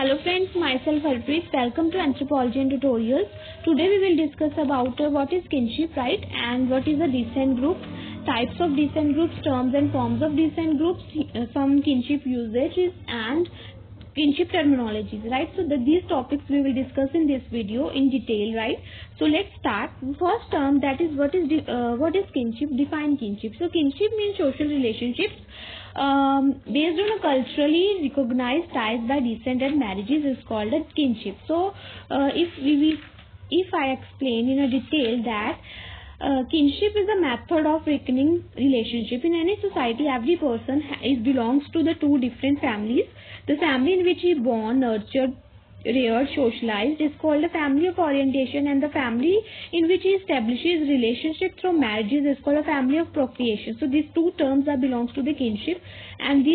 Hello friends, myself Harpreet. Welcome to Anthropology and Tutorials. Today we will discuss about what is kinship, right? And what is a descent group, types of descent groups, terms and forms of descent groups, some kinship usages and kinship terminologies, right? So these topics we will discuss in this video in detail, right? So let's start. First term, that is what is kinship. Define kinship. So kinship means social relationships based on a culturally recognized ties by descent and marriages is called a kinship. So if I explain in a detail that kinship is a method of reckoning relationship. In any society, every person belongs to the two different families. The family in which he born, nurtured, reared, socialized is called a family of orientation, and the family in which he establishes relationship through marriages is called a family of procreation. So these two terms belongs to the kinship, and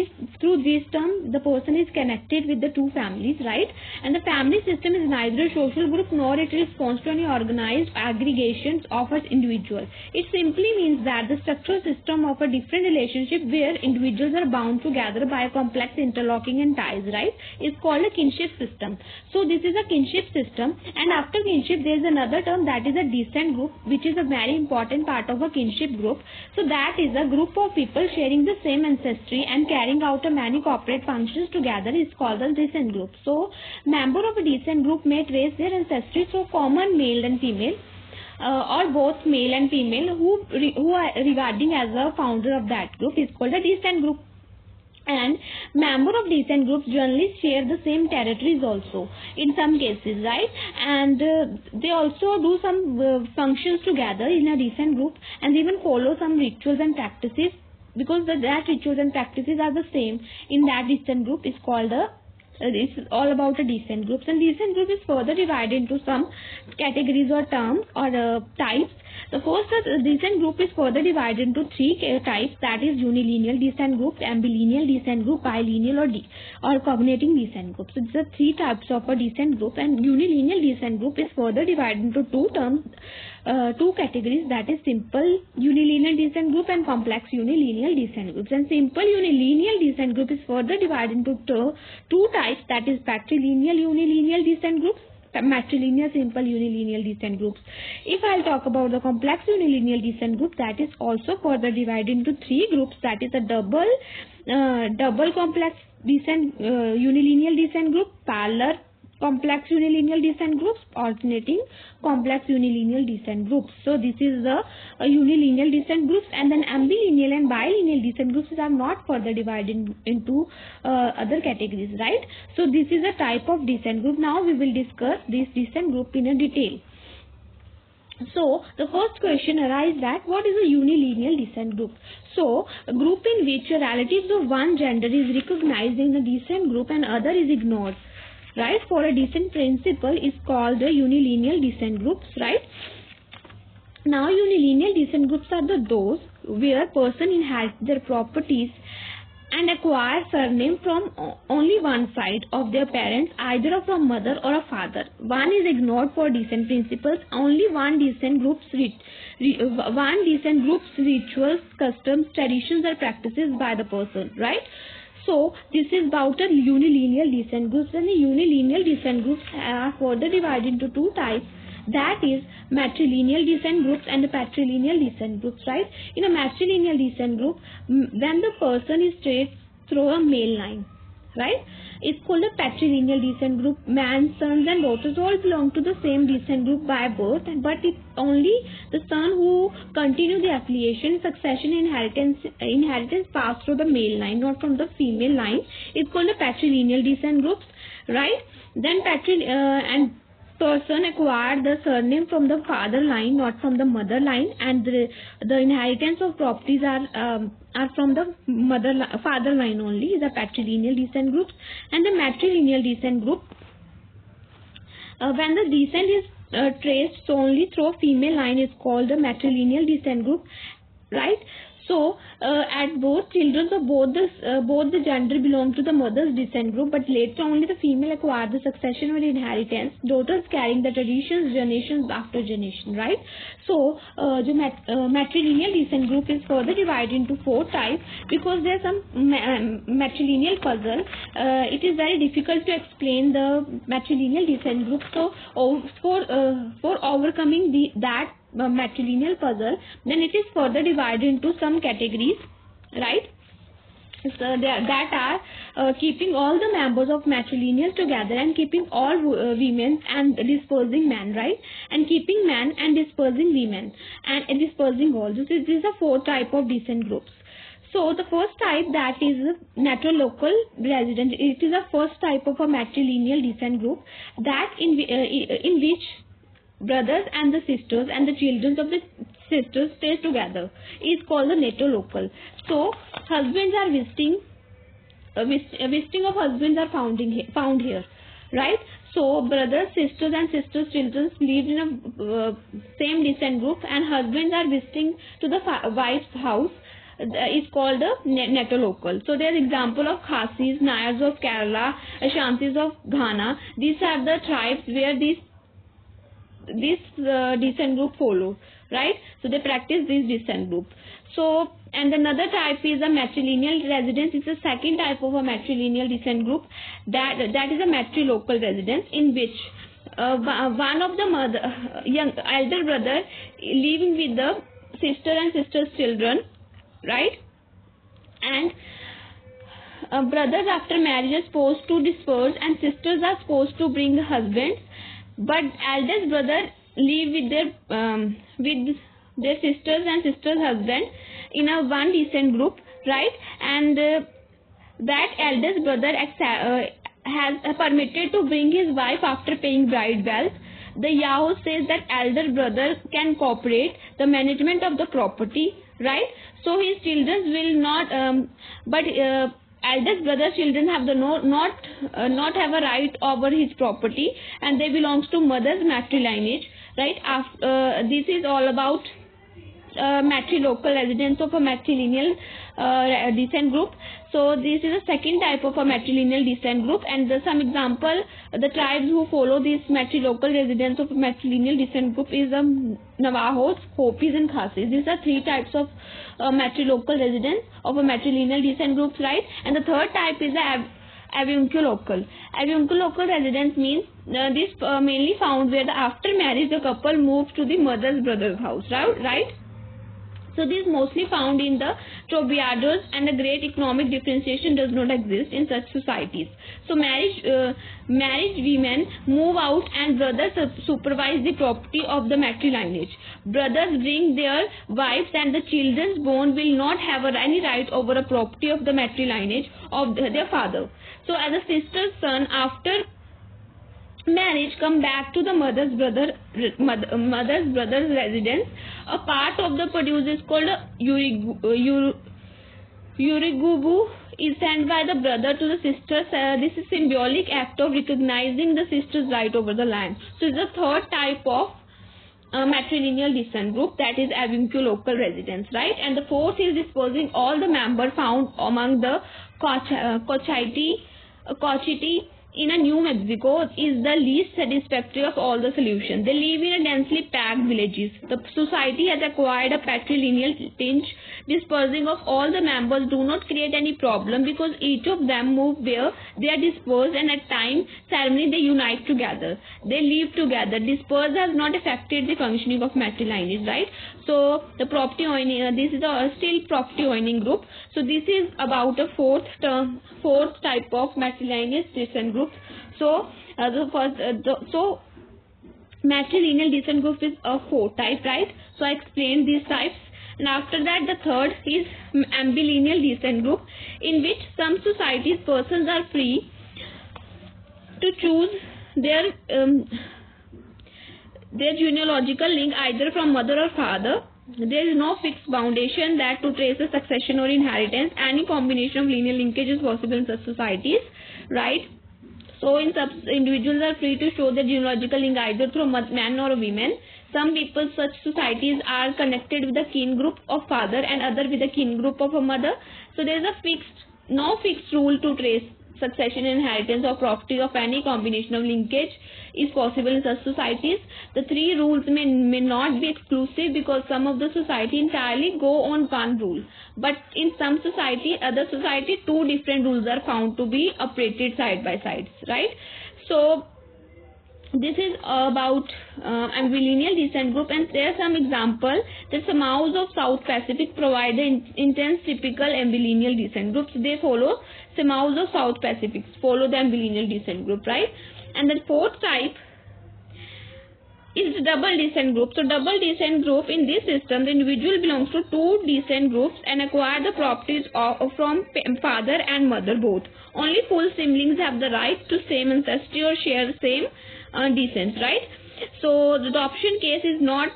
through these terms the person is connected with the two families, right? And the family system is neither a social group nor it responds to any organized aggregations of an individual. It simply means that the structural system of a different relationship where individuals are bound together by a complex interlocking and ties, right, is called a kinship system. So this is a kinship system, and after kinship there is another term, that is a descent group, which is a very important part of a kinship group. So that is a group of people sharing the same ancestry and carrying out a many corporate functions together is called a descent group. So member of a descent group may trace their ancestry through common male and female or both male and female who are regarding as a founder of that group is called a descent group. And member of descent groups generally share the same territories also in some cases, right? And they also do some functions together in a descent group, and they even follow some rituals and practices, because that rituals and practices are the same in that descent group is called a it's all about a descent groups. And descent group is further divided into some categories or terms or types. The first descent group is further divided into three types, that is unilineal descent group, ambilineal descent group, bilineal or cognating descent group. So these are three types of a descent group, and unilineal descent group is further divided into two categories, that is simple unilineal descent group and complex unilineal descent groups. And simple unilineal descent group is further divided into two types, that is patrilineal unilineal descent groups, matrilineal simple unilineal descent groups. If I'll talk about the complex unilineal descent group, that is also further divided into three groups, that is a double complex descent unilineal descent group, parallel complex unilineal descent groups, alternating complex unilineal descent groups. So this is the unilineal descent groups, and then ambilineal and bilineal descent groups are not further divided into other categories, right? So this is a type of descent group. Now we will discuss this descent group in a detail. So the first question arises that what is a unilineal descent group? So a group in which relatives of one gender is recognized in the descent group and other is ignored, right, for a descent principle is called the unilineal descent groups, right? Now unilineal descent groups are those where person inherits their properties and acquire surname from only one side of their parents, either from mother or a father. One is ignored for descent principles. Only one descent group's rituals, customs, traditions or practices by the person, right? So this is about a unilineal descent groups, and the unilineal descent groups are further divided into two types, that is matrilineal descent groups and the patrilineal descent groups, right? In a matrilineal descent group, when the person is traced through a male line, right, it's called a patrilineal descent group. Man, sons and daughters all belong to the same descent group by birth, but it's only the son who continue the affiliation, succession, inheritance passed through the male line, not from the female line. It's called a patrilineal descent groups, right? Then and person acquired the surname from the father line, not from the mother line, and the inheritance of properties are from the father line only, is a patrilineal descent group. And the matrilineal descent group, when the descent is traced only through female line, is called the matrilineal descent group, right? So at both children of both the gender belong to the mother's descent group, but later only the female acquire the succession or inheritance, daughters carrying the traditions generations after generation, right? So the matrilineal descent group is further divided into 4 types, because there are some matrilineal puzzle. It is very difficult to explain the matrilineal descent group. So for overcoming that matrilineal puzzle, then it is further divided into some categories, right? So that are keeping all the members of matrilineal together, and keeping all women and dispersing men, right? And keeping men and dispersing women, and dispersing all. This is a 4 type of descent groups. So the first type, that is matrilocal resident. It is a first type of a matrilineal descent group, that in which brothers and the sisters and the children of the sisters stay together, is called the natolocal. So husbands are visiting of husbands are found here, right? So brothers, sisters and sisters' children live in a same descent group, and husbands are visiting to the wife's house, is called a natolocal. So there is example of Khasis, Nayars of Kerala, Ashantis of Ghana. These are the tribes where this descent group follow, right? So they practice this descent group. So, and another type is a matrilineal residence. It's a second type of a matrilineal descent group, that is a matrilocal residence, in which one of the young elder brother living with the sister and sister's children, right? And brothers after marriage are supposed to disperse, and sisters are supposed to bring the husbands. But eldest brother live with their sisters and sisters' husband in a one descent group, right? And that eldest brother has permitted to bring his wife after paying bride wealth. The Yahoo says that elder brother can cooperate the management of the property, right? So his children will not, eldest brother's children have not have a right over his property, and they belongs to mother's matrilineage, right? This is all about matrilocal residence of a matrilineal descent group. So this is a second type of a matrilineal descent group, and some example, the tribes who follow this matrilocal residence of a matrilineal descent group is Navajos, Hopis and Khasis. These are 3 types of matrilocal residence of a matrilineal descent group, right? And the third type is the avunculocal. Avunculocal residence means this mainly found where after marriage the couple moves to the mother's brother's house, right? So this is mostly found in the Trobriados, and a great economic differentiation does not exist in such societies. So married women move out, and brothers supervise the property of the matrilineage. Brothers bring their wives, and the children's born will not have any right over a property of the matrilineage of their father. So as a sister's son after marriage come back to the mother's brother's residence. A part of the produce is called Yurigubu is sent by the brother to the sisters. This is symbolic act of recognizing the sister's right over the land. So it's the third type of matrilineal descent group, that is avunculocal residence, right? And the fourth is disposing all the members found among the Cochiti in a New Mexico is the least satisfactory of all the solutions. They live in a densely packed villages. The society has acquired a patrilineal tinge. Dispersing of all the members do not create any problem, because each of them move where they are dispersed, and at time ceremony they unite together. They live together. Disperse has not affected the functioning of matrilineage, right? So the property owning, this is a still property owning group. So this is about a fourth type of matrilineage descent group. So so matrilineal descent group is a 4 type, right? So I explained these types. And after that, the third is ambilineal descent group, in which some societies persons are free to choose their genealogical link either from mother or father. There is no fixed foundation that to trace a succession or inheritance. Any combination of linear linkage is possible in such societies, right? So individuals are free to show their genealogical link either through man or women. Some people, such societies are connected with a kin group of father and other with a kin group of a mother. So there is no fixed rule to trace succession, inheritance or property of any combination of linkage is possible in such societies. The three rules may not be exclusive, because some of the society entirely go on one rule, but in some society, other society, two different rules are found to be operated side by side, right? So this is about ambilineal descent group, and there are some examples. The Samaos of South Pacific provide the intense typical ambilineal descent groups. They follow Samaos of South Pacific, follow the ambilineal descent group, right? And the fourth type is the double descent group. So double descent group, in this system, the individual belongs to two descent groups and acquire the properties from father and mother both. Only full siblings have the right to same ancestry or share the same descent, right? So the adoption case is not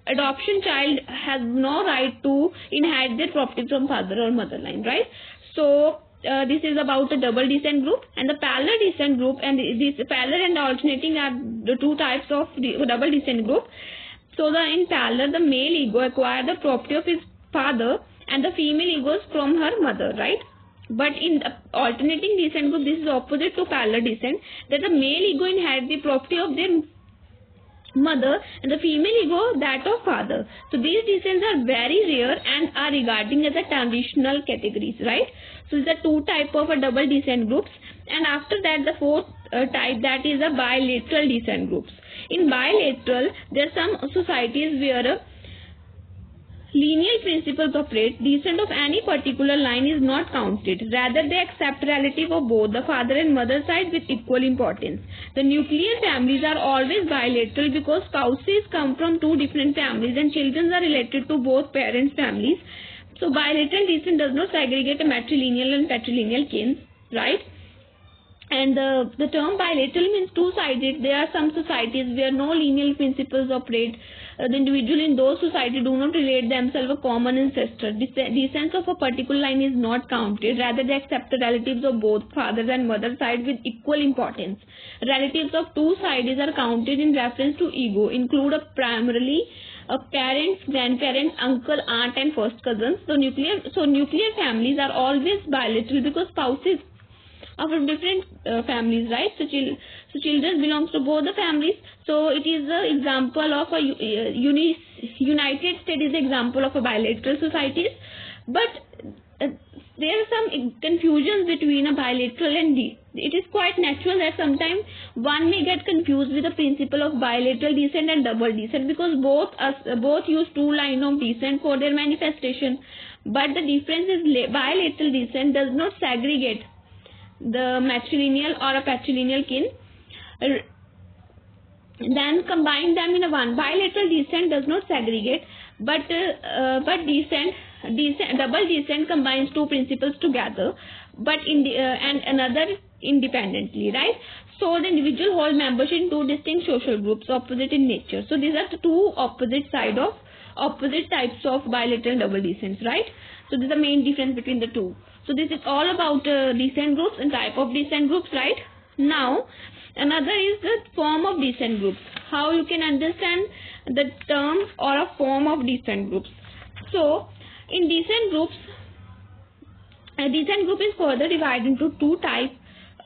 adoption child has no right to inherit their property from father or mother line, right? So this is about the double descent group. And the parallel descent group, and this parallel and alternating are the two types of double descent group. So in parallel, the male ego acquire the property of his father and the female egos from her mother, right? But in the alternating descent group, this is opposite to parallel descent, that the male ego inherits the property of their mother and the female ego that of father. So these descents are very rare and are regarding as a transitional categories, right? So these are two type of a double descent groups. And after that, the fourth type, that is a bilateral descent groups. In bilateral, there are some societies where lineal principles operate. Descent of any particular line is not counted. Rather, they accept relative of both the father and mother side with equal importance. The nuclear families are always bilateral because spouses come from two different families and children are related to both parents' families. So bilateral descent does not segregate a matrilineal and patrilineal kin, right? And the term bilateral means two-sided. There are some societies where no lineal principles operate. The individual in those societies do not relate themselves a common ancestor. Descent of a particular line is not counted. Rather, they accept the relatives of both fathers and mother side with equal importance. Relatives of two sides are counted in reference to ego, include primarily parents, grandparents, uncle, aunt, and first cousins. So nuclear families are always bilateral because spouses are from different families, right? So children belongs to both the families. So it is an example of a United States is an example of a bilateral societies. But there are some confusions between a bilateral and it is quite natural that sometimes one may get confused with the principle of bilateral descent and double descent, because both use two lines of descent for their manifestation. But the difference is bilateral descent does not segregate the matrilineal or a patrilineal kin, then combine them in a one. Bilateral descent does not segregate, but double descent combines two principles together, but and another independently, right? So the individual hold membership in two distinct social groups, opposite in nature. So these are the two opposite types of bilateral and double descents, right? So this is the main difference between the two. So this is all about descent groups and type of descent groups, right? Now, another is the form of descent groups. How you can understand the term or a form of descent groups. So, in descent groups, a descent group is further divided into two types,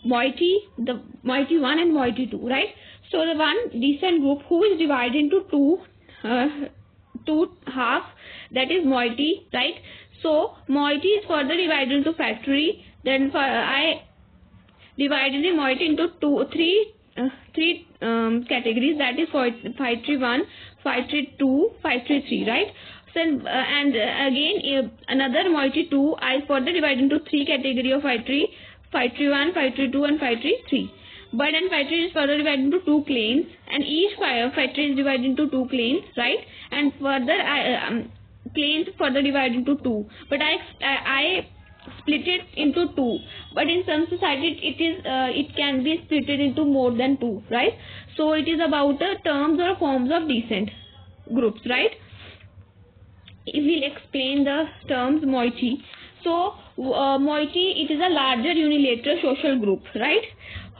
moiety 1 and moiety 2, right? So, the one descent group who is divided into two halves, that is moiety, right? So, moiety is further divided into factory. Then I divided the moiety into three categories, that is factory 1, factory 2, factory 3, right? So, and again another moiety 2, I further divided into three categories of factory 1, factory 2 and factory 3. But then factory is further divided into two clans, and each factory is divided into two clans, right? And further clans further divided into two, but I split it into two. But in some society it can be split into more than two, right? So it is about the terms or forms of descent groups, right? We will explain the terms moiety. So moiety, it is a larger unilateral social group, right?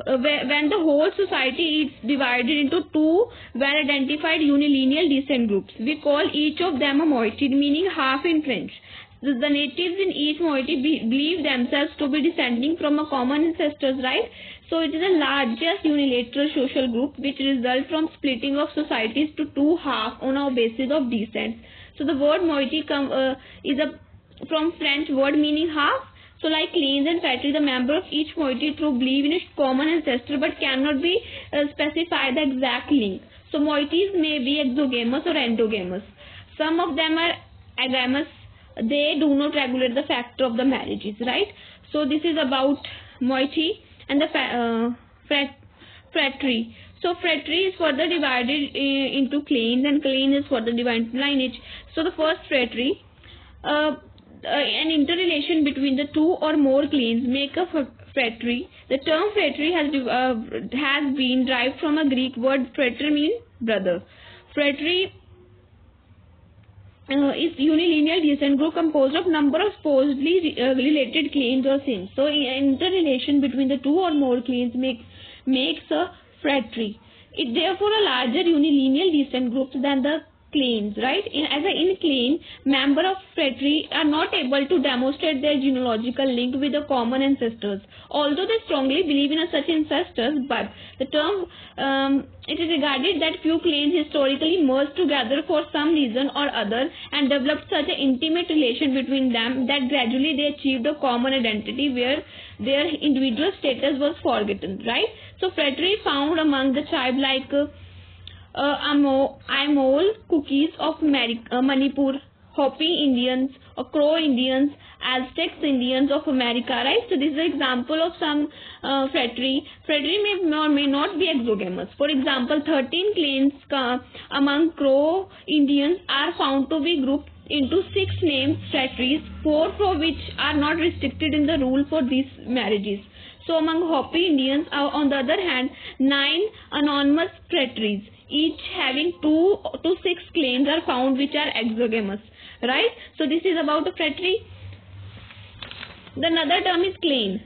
when the whole society is divided into two well-identified unilineal descent groups. We call each of them a moiety, meaning half in French. The natives in each moiety believe themselves to be descending from a common ancestors, right? So it is the largest unilateral social group which results from splitting of societies to two halves on a basis of descent. So the word moiety is from French word meaning half. So like clans and fratries, the member of each moiety through believe in a common ancestor but cannot be specify the exact link. So moieties may be exogamous or endogamous. Some of them are agamous. They do not regulate the factor of the marriages, right? So this is about moiety and the fratry. So fratry is further divided into clans, and clan is further divided into lineage. So the first fratry, an interrelation between the two or more clans make a fratry. The term fratry has been derived from a Greek word frater, means brother. Fratry is unilineal descent group composed of number of supposedly related clans or sins. So interrelation between the two or more clans makes a fratry. It therefore a larger unilineal descent group than the clans, right? In clan, member of fratry are not able to demonstrate their genealogical link with the common ancestors, although they strongly believe in such ancestors. But the term it is regarded that few clans historically merged together for some reason or other and developed such an intimate relation between them that gradually they achieved a common identity where their individual status was forgotten, right? So fratry found among the tribe like Aimol Cookies of Manipur, Hopi Indians, or Crow Indians, Aztecs Indians of America, right? So this is an example of some fratry. Fratry may or may not be exogamous. For example, 13 clans among Crow Indians are found to be grouped into 6 named fratries, 4 for which are not restricted in the rule for these marriages. So among Hopi Indians, on the other hand, 9 anonymous fratries, each having 2 to 6 clans are found which are exogamous, right? So this is about the fratry. The another term is clan.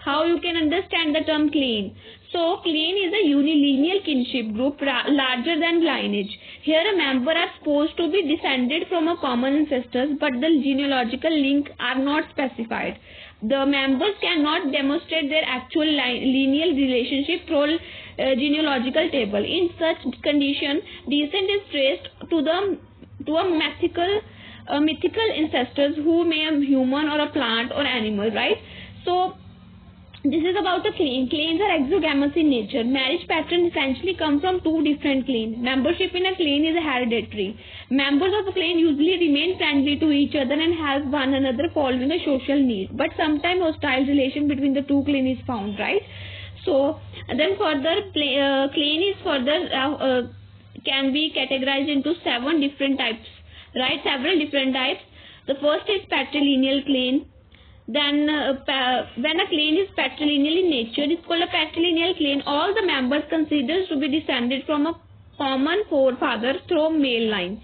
How you can understand the term clan? So clan is a unilineal kinship group larger than lineage. Here a member are supposed to be descended from a common ancestors, but the genealogical link are not specified. The members cannot demonstrate their actual lineal relationship through genealogical table. In such condition, descent is traced to a mythical ancestors who may be human or a plant or animal, right? So this is about a clan. Clans are exogamous in nature. Marriage patterns essentially come from 2 different clans. Membership in a clan is hereditary. Members of a clan usually remain friendly to each other and help one another following a social need. But sometimes hostile relation between the 2 clans is found, right? So then further, clan is further can be categorized into 7 different types, right? Several different types. The first is patrilineal clan. Then when a clan is patrilineal in nature, it's called a patrilineal clan. All the members considered to be descended from a common forefather through male line.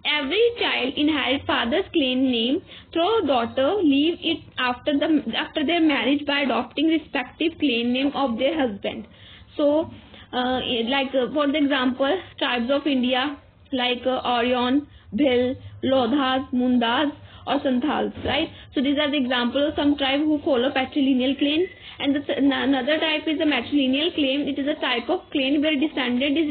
Every child inherits father's clan name through daughter, leave it after their marriage by adopting respective clan name of their husband. So for the example, tribes of India like Orion, Bhil, Lodhas, Mundas or Santals, right? So these are the examples of some tribes who follow patrilineal clans. And another type is the matrilineal clan. It is a type of clan where descendant is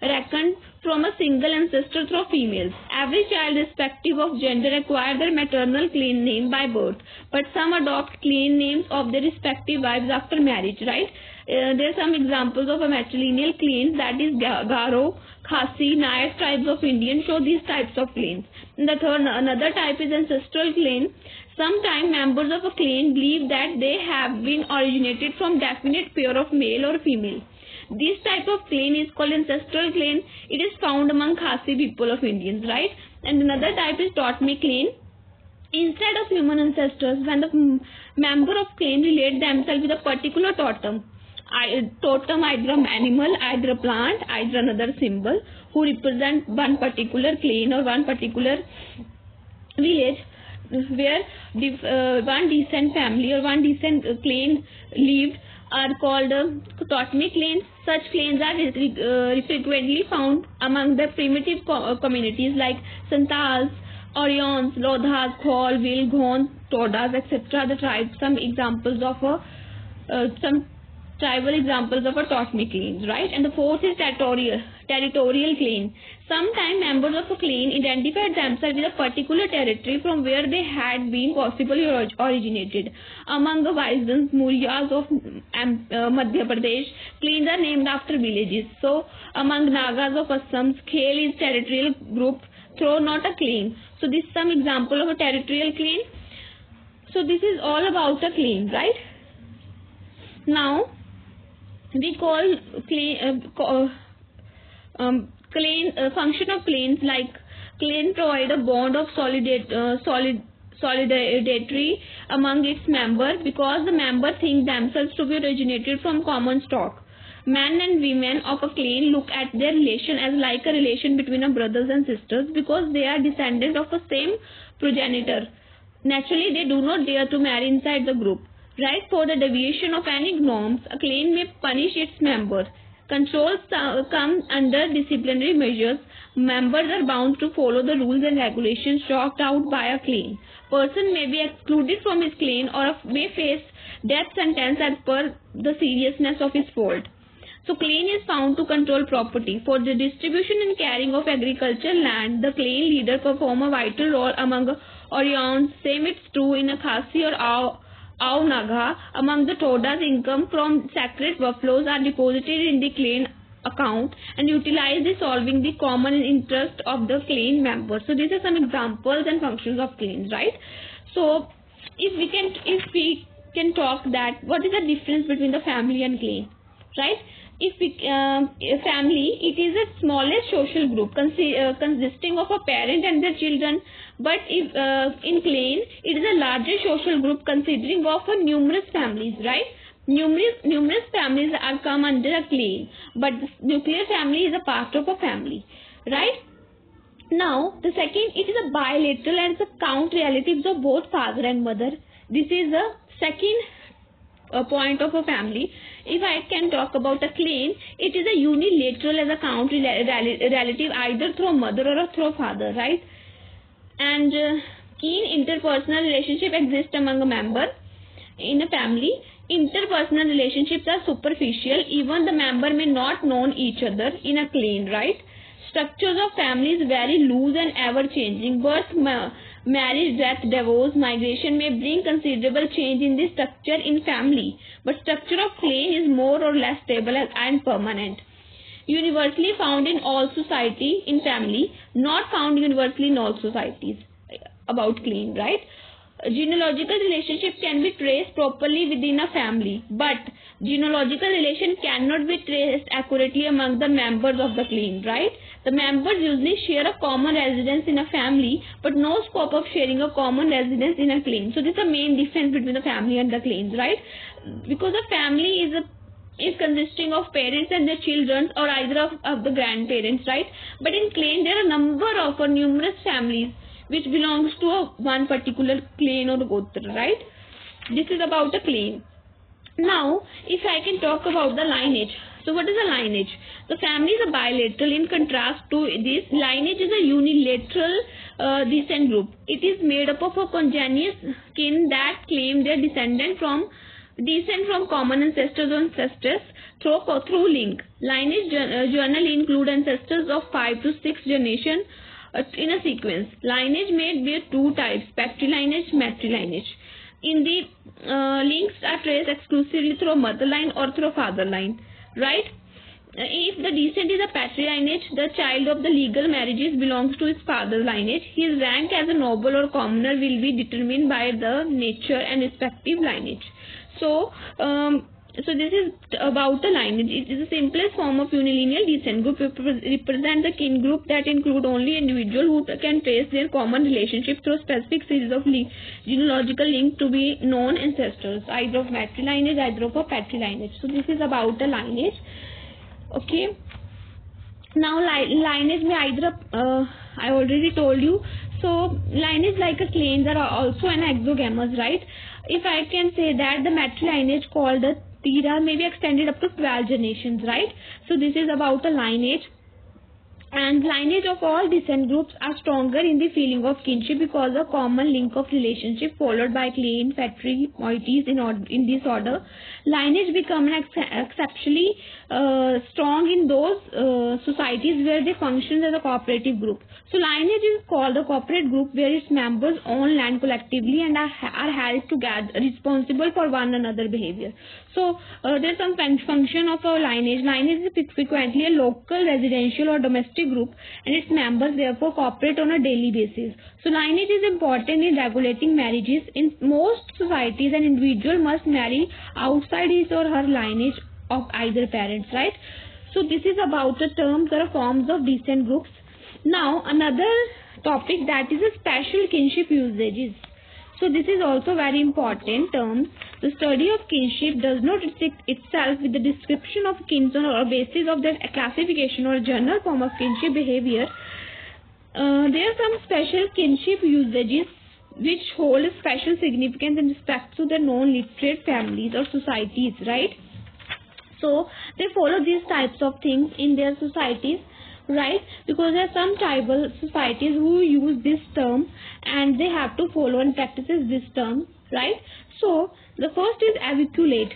reckoned from a single ancestor through females. Every child, irrespective of gender, acquire their maternal clan name by birth, but some adopt clan names of their respective wives after marriage, right? There are some examples of a matrilineal clan, that is Garo, Khasi, Nair tribes of Indian show these types of clans. And another type is ancestral clan. Sometimes members of a clan believe that they have been originated from definite pair of male or female. This type of clan is called ancestral clan. It is found among Khasi people of Indians, right? And another type is Totem clan. Instead of human ancestors, when the member of clan relate themselves with a particular totem, either an animal, either a plant, either another symbol, who represent one particular clan or one particular village where one descent family or one descent clan lived, are called totemic clans. Such clans are frequently found among the primitive communities like Santals, Orions, Lodhas, Khol, Vil, Ghon, Todas, etc. The tribes. Some examples of some tribal examples of a totemic clans, right? And the fourth is territorial clan. Sometimes members of a clan identified themselves with a particular territory from where they had been possibly originated. Among the Vaisans, Muryas of Madhya Pradesh, clans are named after villages. So, among Nagas of Assam, Khel is territorial group, though not a clan. So, this is some example of a territorial clan. So, this is all about a clan, right? Now, we call function of clans like clan provide a bond of solidarity among its members because the members think themselves to be originated from common stock. Men and women of a clan look at their relation as like a relation between a brothers and sisters because they are descendants of the same progenitor. Naturally, they do not dare to marry inside the group. Right, for the deviation of any norms, a clan may punish its members. Controls come under disciplinary measures. Members are bound to follow the rules and regulations chalked out by a clan. Person may be excluded from his clan or may face death sentence as per the seriousness of his fault. So, clan is found to control property. For the distribution and carrying of agricultural land, the clan leader perform a vital role among Orions. Same it's true in a Khasi or Ao Naga. Among the Todas, income from sacred buffaloes are deposited in the clan account and utilized in solving the common interest of the clan members. So these are some examples and functions of clans, right? So if we can talk that what is the difference between the family and clan, right? If family, it is the smallest social group consisting of a parent and their children. But if in clan, it is a larger social group consisting of numerous families, right? Numerous families are come under a clan, but the nuclear family is a part of a family, right? Now, the second, it is a bilateral and the count relatives of both father and mother. This is the second point of a family. If I can talk about a clan, it is a unilateral as a count relative either through mother or through father, right? And keen interpersonal relationship exists among a member in a family. Interpersonal relationships are superficial. Even the member may not know each other in a clan, right? Structures of families very loose and ever-changing. Birth, marriage, death, divorce, migration may bring considerable change in the structure in family, but structure of clan is more or less stable and permanent. Universally found in all society in family, not found universally in all societies. About clan, right? Genealogical relationship can be traced properly within a family, but genealogical relation cannot be traced accurately among the members of the clan, right? The members usually share a common residence in a family, but no scope of sharing a common residence in a clan. So this is the main difference between the family and the clans, right? Because a family is consisting of parents and their children or either of the grandparents, right? But in clan there are a number of numerous families which belongs to one particular clan or gotra, right? This is about a clan. Now, if I can talk about the lineage. So what is a lineage? The family is a bilateral. In contrast to this, lineage is a unilateral descent group. It is made up of a congenuous kin that claim their descent from common ancestors or ancestors through link. Lineage generally include ancestors of 5 to 6 generations in a sequence. Lineage may be two types: patrilineage, matrilineage. In the links are traced exclusively through mother line or through father line, right? If the descent is a patrilineage, the child of the legal marriages belongs to his father's lineage. His rank as a noble or commoner will be determined by the nature and respective lineage. So this is about a lineage. It is the simplest form of unilineal descent group. Represent the kin group that include only individuals who can trace their common relationship through a specific series of genealogical links to be known ancestors, either of matrilineage, either of a patrilineage. So this is about a lineage. Okay. Now lineage may either I already told you. So lineage like a clans are also an exogamous, right? If I can say that the matrilineage called the era may be extended up to 12 generations, right? So this is about the lineage. And lineage of all descent groups are stronger in the feeling of kinship because of common link of relationship followed by clan, phratry, moieties in this order. Lineage become exceptionally strong in those societies where they function as a cooperative group. So lineage is called a corporate group where its members own land collectively and are held together responsible for one another behavior. So there's some function of a lineage. Lineage is frequently a local, residential or domestic group, and its members therefore cooperate on a daily basis. So lineage is important in regulating marriages. In most societies, an individual must marry outside his or her lineage of either parents, right? So this is about the terms or forms of descent groups. Now another topic, that is a special kinship usages. So this is also very important term. The study of kinship does not restrict itself with the description of kins on a basis of their classification or general form of kinship behavior. There are some special kinship usages which hold a special significance in respect to the non-literate families or societies, right? So they follow these types of things in their societies, right? Because there are some tribal societies who use this term and they have to follow and practices this term, right? So the first is aviculate.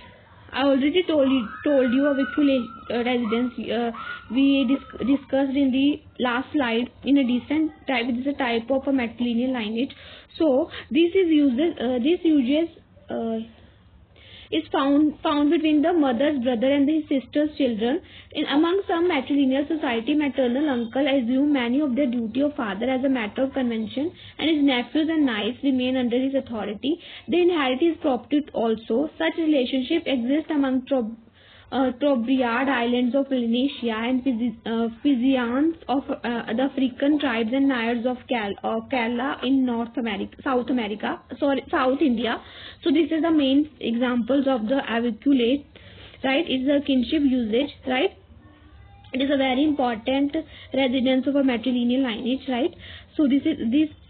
I already told you aviculate residence. We discussed in the last slide. In a descent type, it is a type of a matrilineal lineage. So this uses is found between the mother's brother and his sister's children. Among some matrilineal society, maternal uncle assume many of their duty of father as a matter of convention, and his nephews and nieces remain under his authority. They inherit his property also. Such relationship exists among Trobriand islands of Polynesia and Fijians of the African tribes and Nayars of Kerala in South India. So this is the main examples of the aviculate, right? It's a kinship usage, right? It is a very important residence of a matrilineal lineage, right? So this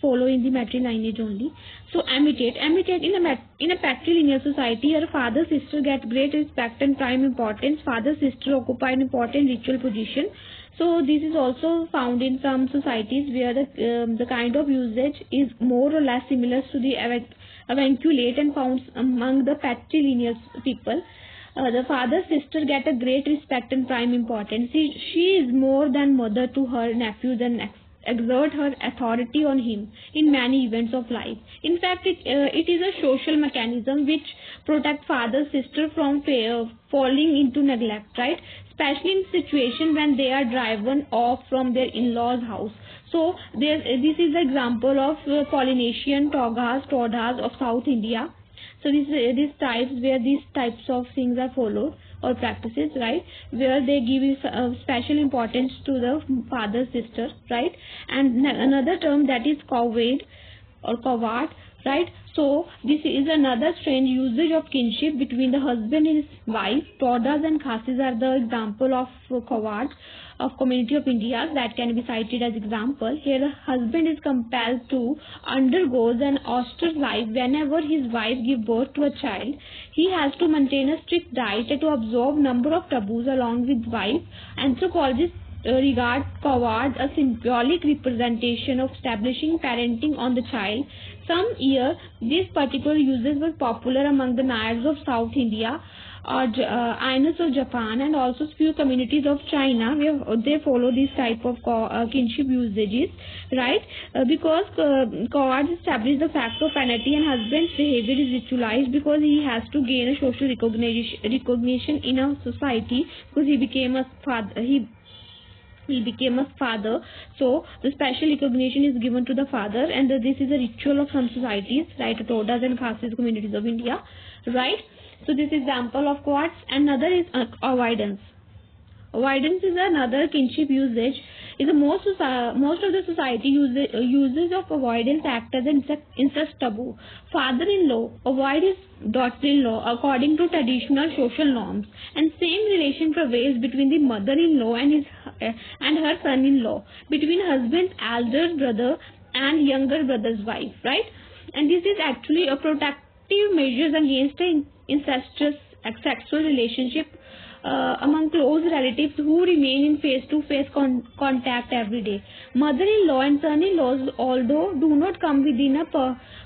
follow in the matrilineage only. So amitate in a patrilineal society, your father sister get great respect and prime importance. Father sister occupy an important ritual position. So this is also found in some societies where the kind of usage is more or less similar to the aviculate and found among the patrilineal people. The father sister get a great respect and prime importance. She is more than mother to her nephews and exert her authority on him in many events of life. In fact, it is a social mechanism which protects father sister from falling into neglect, right? Especially in situation when they are driven off from their in-laws' house. So this is the example of Polynesian Todas of South India. So these types where these types of things are followed or practices, right, where they give special importance to the father sister, right? And another term, that is coward or coward, right? So this is another strange usage of kinship between the husband and his wife. Todas and Khasis are the example of coward of community of India that can be cited as example. Here the husband is compelled to undergo an austere life whenever his wife gives birth to a child. He has to maintain a strict diet and to observe number of taboos along with wife. Anthropologists regard coward a symbolic representation of establishing parenting on the child. Some years these particular uses were popular among the Nayars of South India or Ainus of Japan, and also few communities of China where they follow this type of kinship usages, right? Because cowards establish the fact of penalty, and husband's behavior is ritualized because he has to gain a social recognition in a society because he became a father. He became a father, so the special recognition is given to the father, and this is a ritual of some societies, right? Todas and Khasis communities of India, right? So this example of cowards. Another is avoidance. Avoidance is another kinship usage. Is most of the society uses of avoidance act as an incest taboo. Father-in-law avoid his daughter-in-law according to traditional social norms, and same relation prevails between the mother-in-law and her son-in-law, between husband's elder brother and younger brother's wife, right? And this is actually a protective measures against incestuous sexual relationship among close relatives who remain in face-to-face contact every day. Mother-in-law and son-in-laws, although do not come within a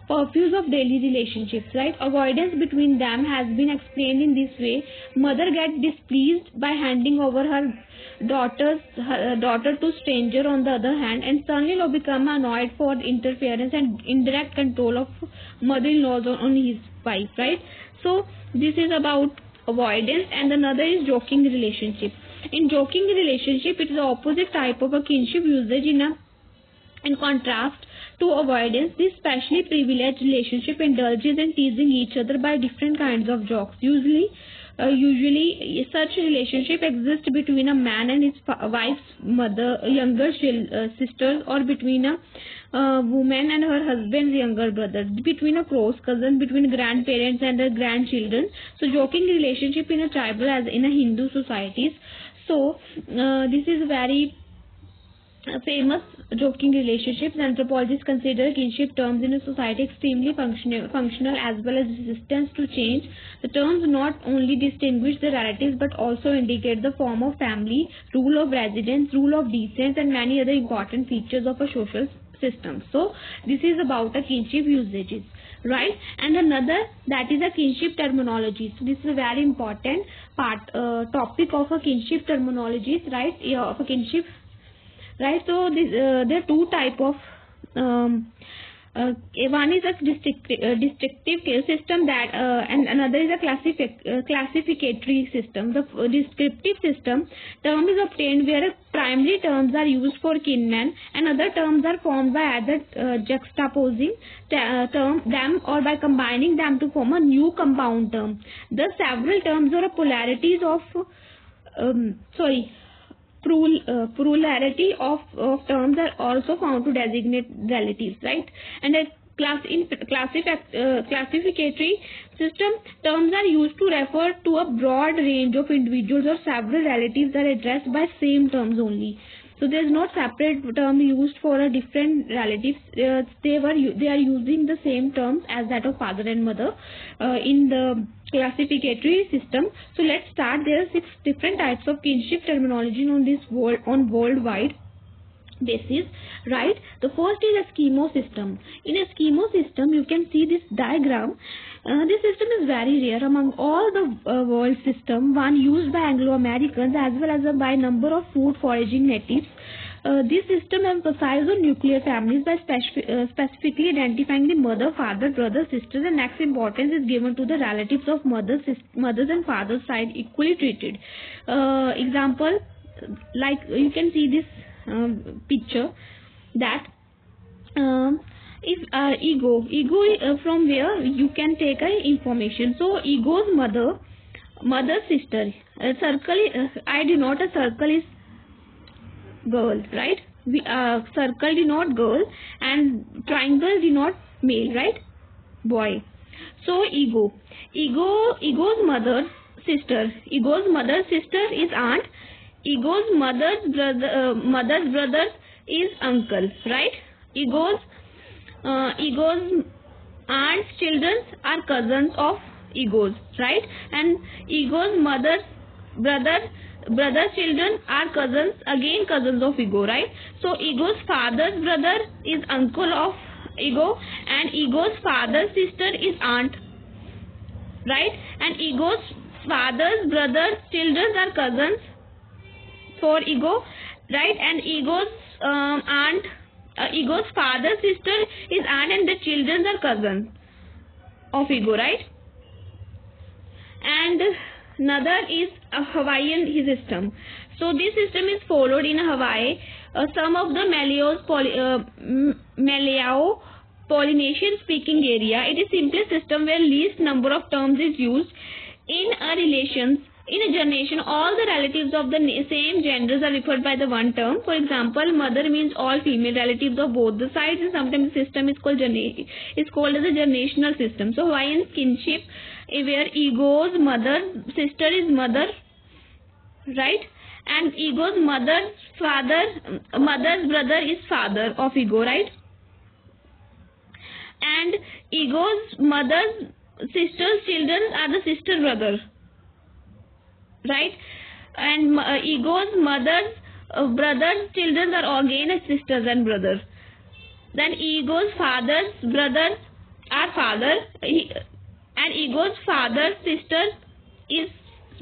purview of daily relationships, right? Avoidance between them has been explained in this way. Mother gets displeased by handing over her daughter to stranger on the other hand, and son-in-law become annoyed for interference and indirect control of mother-in-laws on his wife, right? So this is about avoidance. And another is joking relationship. In joking relationship, it is the opposite type of a kinship usage in contrast to avoidance. This specially privileged relationship indulges in teasing each other by different kinds of jokes. Usually such relationship exists between a man and his wife's younger sister, or between a woman and her husband's younger brother, between a close cousin, between grandparents and their grandchildren. So joking relationship in a tribal as in a Hindu societies. So this is very famous joking relationships. Anthropologists consider kinship terms in a society extremely functional as well as resistance to change. The terms not only distinguish the relatives but also indicate the form of family, rule of residence, rule of descent, and many other important features of a social system. So this is about a kinship usages, right? And another, that is a kinship terminology. So this is a very important topic of a kinship terminologies, right? Of a kinship. Right, so there are two type of one is a descriptive system that and another is a classificatory system. The descriptive system term is obtained where primary terms are used for kinmen and other terms are formed by either juxtaposing them or by combining them to form a new compound term. The several terms or polarities of plurality of terms are also found to designate relatives, right? And in classificatory system, terms are used to refer to a broad range of individuals, or several relatives are addressed by same terms only. So there is no separate term used for a different relatives. They are using the same terms as that of father and mother in the classificatory system. So let's start. There are 6 different types of kinship terminology on worldwide basis, right? The first is a schemo system. In a schemo system, you can see this diagram. This system is very rare among all the world system, one used by Anglo-Americans as well as by number of food foraging natives. This system emphasizes on nuclear families by specifically identifying the mother, father, brother, sisters, and next importance is given to the relatives of mothers and fathers side equally treated. Example, like you can see this picture, that if ego from where you can take information. So ego's mother, sister, circle I denote a circle is girl, right? Circle denote girl and triangle denote male, right? Boy. So ego's mother sister is aunt. Ego's mother's brother is uncle, right? Ego's aunt's children are cousins of ego's, right? And ego's mother's brother's children are cousins of ego, right? So ego's father's brother is uncle of ego, and ego's father's sister is aunt, right? And ego's father's brother's children are cousins for ego, right? And ego's ego's father's sister is aunt, and the children are cousins of ego, right? And another is a Hawaiian system. So this system is followed in Hawaii. Some of the Malay Polynesian speaking area. It is simply a system where least number of terms is used in a generation. All the relatives of the same genders are referred by the one term. For example, mother means all female relatives of both the sides, and sometimes the system is called as a generational system. So Hawaiian kinship, where ego's sister is mother, right? And ego's mother's brother is father of ego, right? And ego's mother's sister's children are the sister brother right? And ego's mothers, brothers, children are again as sisters and brothers. Then ego's father's brothers are father, and ego's father's sister is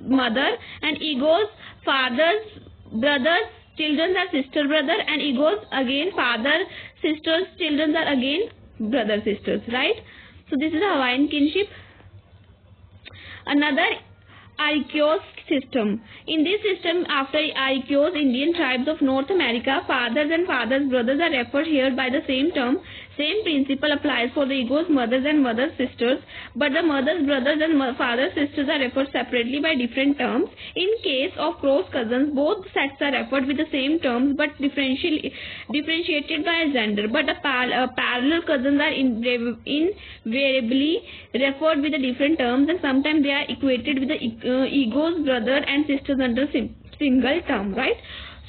mother, and ego's father's brothers, children are sister brother, and ego's again father, sisters, children are again brother sisters, right? So this is a Hawaiian kinship. Another Aikyos system. In this system, after Aikyos, Indian tribes of North America, fathers and fathers' brothers are referred here by the same term. Same principle applies for the ego's mothers and mothers' sisters, but the mothers' brothers and fathers' sisters are referred separately by different terms. In case of close cousins, both sets are referred with the same terms but differentiated by gender. But parallel cousins are invariably referred with the different terms, and sometimes they are equated with the ego's brother and sisters under single term, right?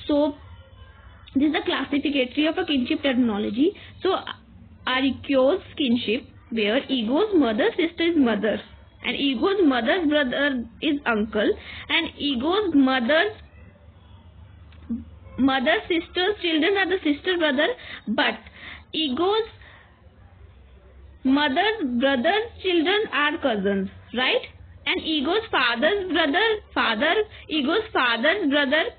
So this is the classificatory of a kinship terminology. So Aikyos kinship, where ego's mother sister is mother, and ego's mother's brother is uncle, and ego's mother's sister's children are the sister brother, but ego's mother's brother's children are cousins, right? And ego's father's brother, ego's father's brother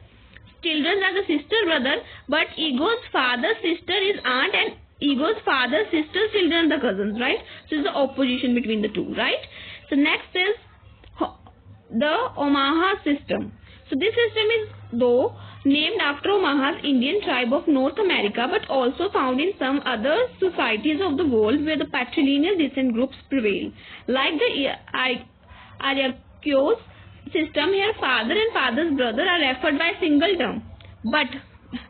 children are the sister brother, but ego's father's sister is aunt, and ego's father's sister's children are the cousins, right? So it's the opposition between the two, right? So next is the Omaha system. So this system is though named after Omaha's Indian tribe of North America, but also found in some other societies of the world where the patrilineal descent groups prevail. Like the Aikyos system, here father and father's brother are referred by a single term, but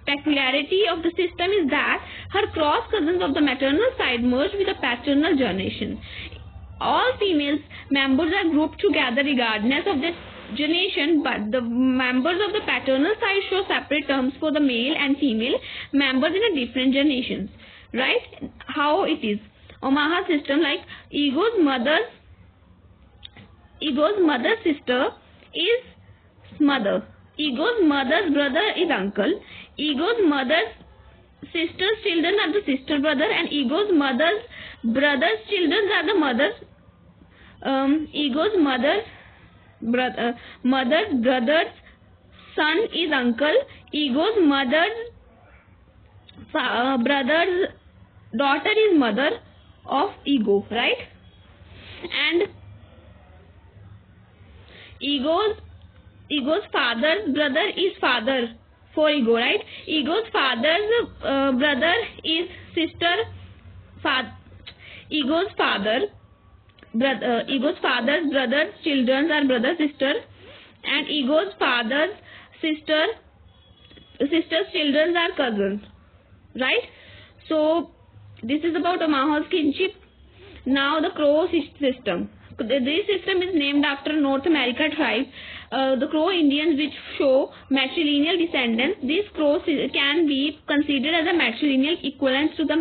peculiarity of the system is that her cross cousins of the maternal side merge with the paternal generation. All female members are grouped together regardless of their generation, but the members of the paternal side show separate terms for the male and female members in a different generations, right? How it is Omaha system, like ego's mother's sister is mother, ego's mother's brother is uncle, ego's mother's sister's children are the sister brother, and ego's mother's brother's children are the mother's ego's mother's brother's son is uncle, ego's mother's brother's daughter is mother of ego, right? And ego's father's brother is father for ego, right? Ego's father's brother is sister. Ego's father's brother's children are brother sister, and ego's father's sister's children are cousins, right? So this is about Omaha's kinship. Now the Crow system. This system is named after North America tribe, the Crow Indians, which show matrilineal descendants. These Crows can be considered as a matrilineal equivalent to the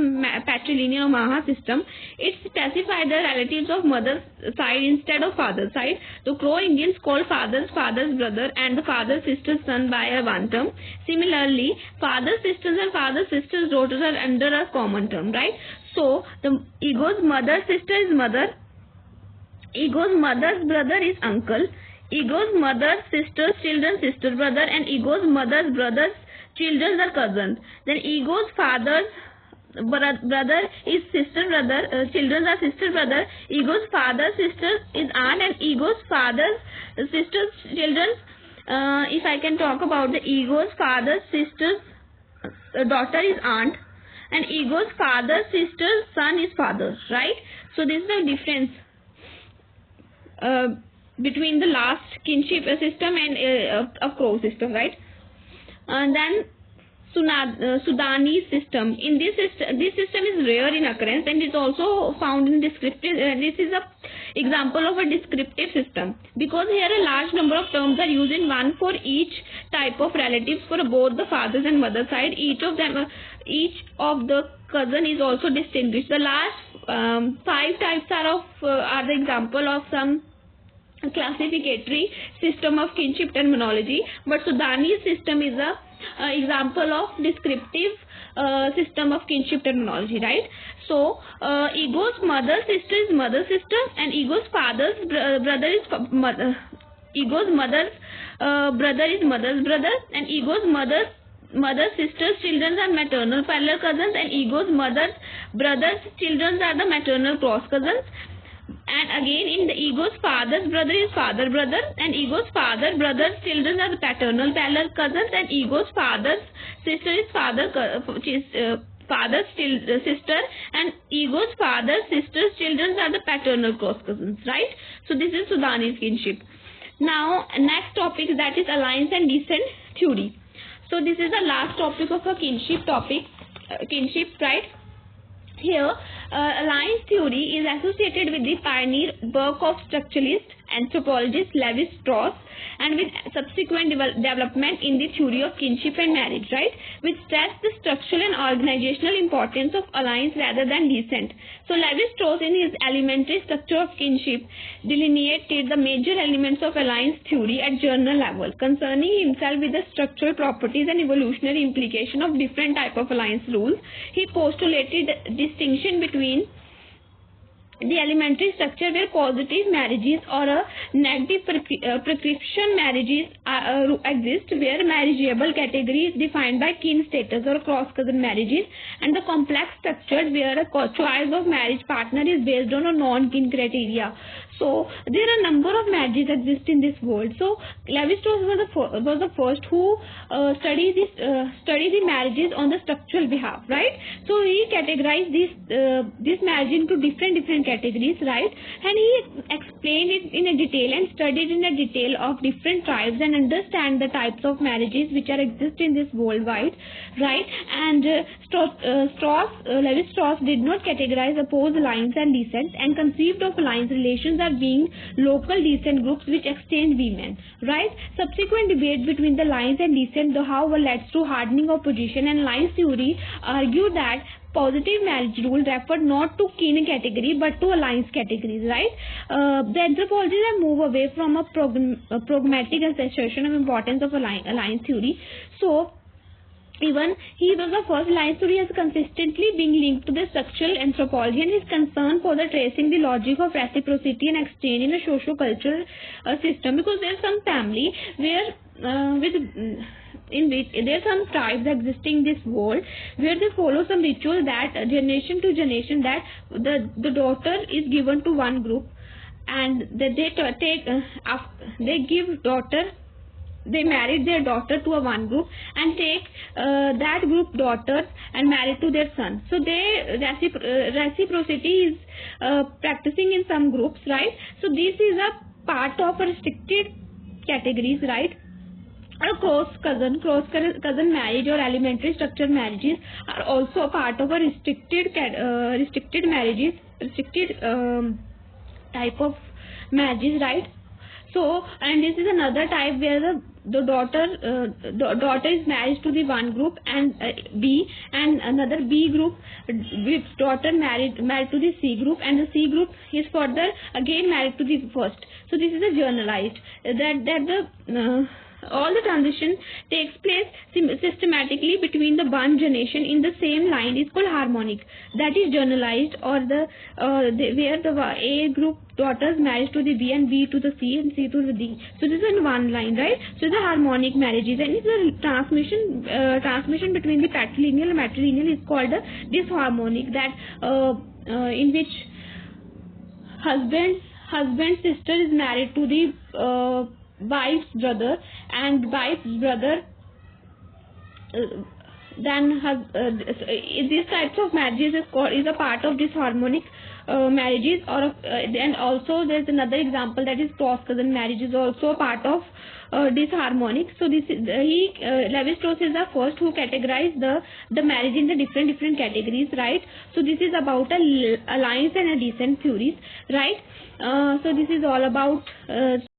patrilineal Omaha system. It specifies the relatives of mother's side instead of father's side. The Crow Indians call father's brother and the father's sister's son by a one term. Similarly, father's sisters and father's sister's daughters are under a common term, right? So the ego's mother's sister is mother, ego's mother's brother is uncle, ego's mother's sister's children sister brother, and ego's mother's brother's children are cousins. Then ego's father's brother is sister brother, children are sister brother, ego's father's sister is aunt, and ego's father's sister's children, if I can talk about the ego's father's sister's daughter is aunt, and ego's father's sister's son is father, right? So this is the difference between the last kinship system and a crow system, right? And then Sudanese system. In this system is rare in occurrence, and it's also found in descriptive. This is a example of a descriptive system, because here a large number of terms are used in one for each type of relatives for both the father's and mother's side. Each of the cousin is also distinguished. The last 5 types are the example of some classificatory system of kinship terminology, but Sudani's system is a example of descriptive system of kinship terminology, right? So ego's mother sister is mother sister, and ego's father's brother is mother. Ego's mother's brother is mother's brother, and ego's mother's sister's children are maternal parallel cousins, and ego's mother's brother's children are the maternal cross cousins. And again, in the ego's father's brother is father brother, and ego's father brother's children are the paternal parallel cousins, and ego's father's sister is father's sister, and ego's father's sister's children are the paternal cross cousins, right? So this is Sudani's kinship. Now next topic, that is alliance and descent theory. So this is the last topic of a kinship topic, kinship, right? Here, alliance theory is associated with the pioneer work of structuralist anthropologist Levi-Strauss, and with subsequent development in the theory of kinship and marriage, right, which stress the structural and organizational importance of alliance rather than descent. So Levi-Strauss, in his elementary structure of kinship, delineated the major elements of alliance theory at journal level, concerning himself with the structural properties and evolutionary implication of different type of alliance rules. He postulated distinction between the elementary structure where positive marriages or a negative prescription marriages exist, where marriageable category is defined by kin status or cross cousin marriages, and the complex structure where a choice of marriage partner is based on a non-kin criteria. So there are a number of marriages exist in this world. So Levi-Strauss was the first who studied the marriages on the structural behalf, right? So he categorized this marriage into different categories, right? And he explained it in a detail and studied in a detail of different tribes and understand the types of marriages which are exist in this worldwide, right? And Levi-Strauss did not categorize opposed alliance and descent, and conceived of alliance relations as being local descent groups which exchange women, right? Subsequent debate between the alliance and descent, however, led to hardening of position, and alliance theory argued that positive marriage rule referred not to kin category but to alliance categories, right? The anthropologists have moved away from a pragmatic assertion of importance of alliance theory. So even he was the first alliance theory has consistently been linked to the structural anthropology, and his concern for the tracing the logic of reciprocity and exchange in a socio-cultural system, because there's some family where in which there are some tribes existing in this world where they follow some ritual that generation to generation, that the daughter is given to one group, and they married their daughter to a one group and take that group daughters and married to their son. So they reciprocity is practicing in some groups, right? So this is a part of a restricted categories, right? A cross cousin marriage or elementary structure marriages are also a part of a restricted marriages, restricted type of marriages, right? So, and this is another type where the daughter is married to the one group and B, and another B group with daughter married to the C group, and the C group is further again married to the first. So this is a generalized all the transition takes place systematically between the one generation in the same line is called harmonic. That is generalized, or where the A group daughters married to the B and B to the C and C to the D. So this is in one line, right? So the harmonic marriages, and it's the transmission between the patrilineal and matrilineal is called the disharmonic, that in which husband's sister is married to the wife's brother, and wife's brother these types of marriages is a part of disharmonic marriages, or and also there's another example, that is cross cousin marriage is also a part of disharmonic. So this is Levi-Strauss is the first who categorized the marriage in the different categories, right? So this is about a alliance and a descent theories, right? So this is all about